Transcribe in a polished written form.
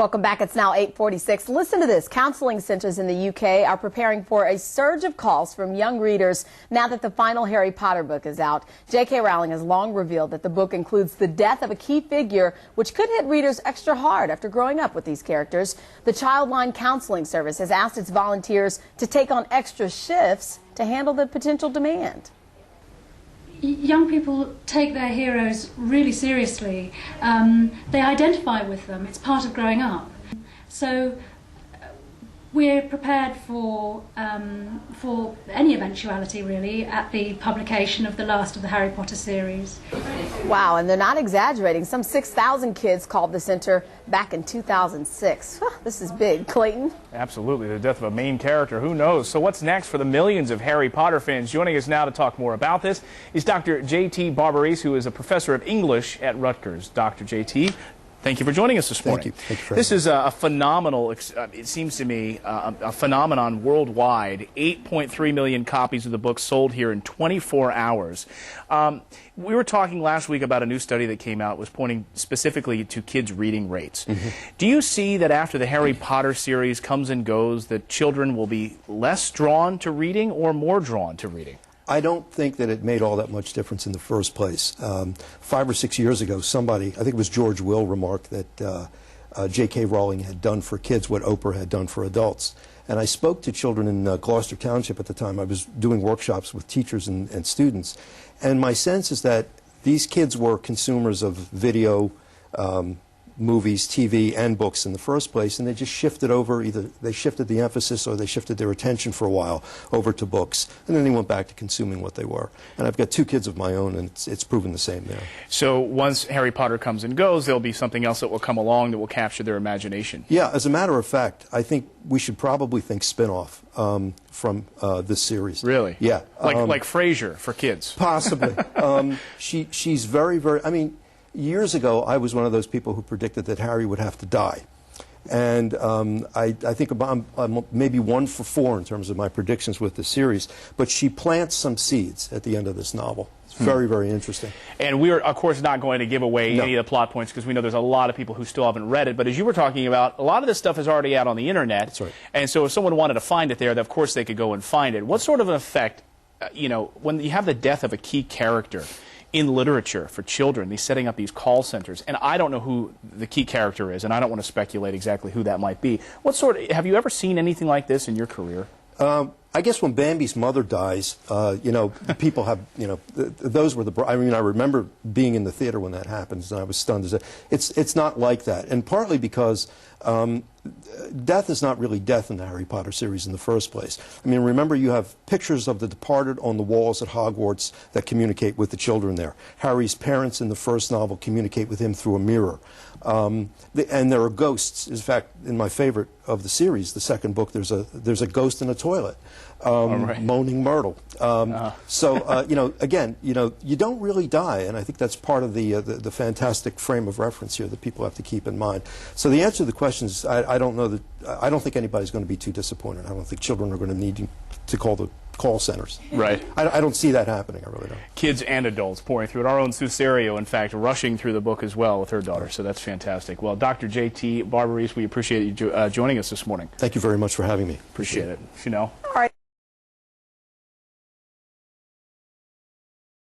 Welcome back. It's now 8:46. Listen to this. Counseling centers in the UK are preparing for a surge of calls from young readers now that the final Harry Potter book is out. J.K. Rowling has long revealed that the book includes the death of a key figure, which could hit readers extra hard after growing up with these characters. The Childline Counseling Service has asked its volunteers to take on extra shifts to handle the potential demand. Young people take their heroes really seriously. They identify with them. It's part of growing up. So we're prepared for any eventuality, really, at the publication of the last of the Harry Potter series. Wow, and they're not exaggerating. Some 6,000 kids called the center back in 2006. This is big. Clayton? Absolutely. The death of a main character. Who knows? So what's next for the millions of Harry Potter fans? Joining us now to talk more about this is Dr. J.T. Barbarese, who is a professor of English at Rutgers. Dr. J.T., thank you for joining us this morning. Thank you for this is a phenomenal, it seems to me, a phenomenon worldwide. 8.3 million copies of the book sold here in 24 hours. We were talking last week about a new study that came out, was pointing specifically to kids' reading rates. Do you see that after the Harry Potter series comes and goes, that children will be less drawn to reading or more drawn to reading? I don't think that it made all that much difference in the first place. 5 or 6 years ago, somebody, I think it was George Will, remarked that J.K. Rowling had done for kids what Oprah had done for adults. And I spoke to children in Gloucester Township at the time. I was doing workshops with teachers and students. And my sense is that these kids were consumers of video, movies, TV, and books in the first place, and they just shifted over, either they shifted the emphasis or they shifted their attention for a while over to books, and then they went back to consuming what they were. And I've got 2 kids of my own, and it's proven the same there. So once Harry Potter comes and goes, there'll be something else that will come along that will capture their imagination. Yeah, as a matter of fact, I think we should probably think spin-off from this series. Really? Yeah. Like Frasier for kids? Possibly. She's very, very, I mean, years ago, I was one of those people who predicted that Harry would have to die. And I think I'm maybe 1 for 4 in terms of my predictions with the series. But she plants some seeds at the end of this novel. It's very, very interesting. And we're, of course, not going to give away any of the plot points because we know there's a lot of people who still haven't read it. But as you were talking about, a lot of this stuff is already out on the Internet. That's right. And so if someone wanted to find it there, of course they could go and find it. What sort of an effect, when you have the death of a key character in literature for children, these setting up these call centers, and I don't know who the key character is, and I don't want to speculate exactly who that might be. Have you ever seen anything like this in your career? I guess when Bambi's mother dies, people have, those were the, I mean, I remember being in the theater when that happens, and I was stunned. It's not like that, and partly because death is not really death in the Harry Potter series in the first place. I mean, remember, you have pictures of the departed on the walls at Hogwarts that communicate with the children there. Harry's parents in the first novel communicate with him through a mirror. And there are ghosts. In fact, in my favorite of the series, the second book, there's a ghost in a toilet, moaning Myrtle. So, again, you don't really die, and I think that's part of the fantastic frame of reference here that people have to keep in mind. So the answer to the question is, I don't know that. I don't think anybody's going to be too disappointed. I don't think children are going to need to call the call centers. Right. I don't see that happening. I really don't. Kids and adults pouring through it. Our own Susario, in fact, rushing through the book as well with her daughter. So that's fantastic. Well, Dr. J.T. Barbarese, we appreciate you joining us this morning. Thank you very much for having me. Appreciate it. All right.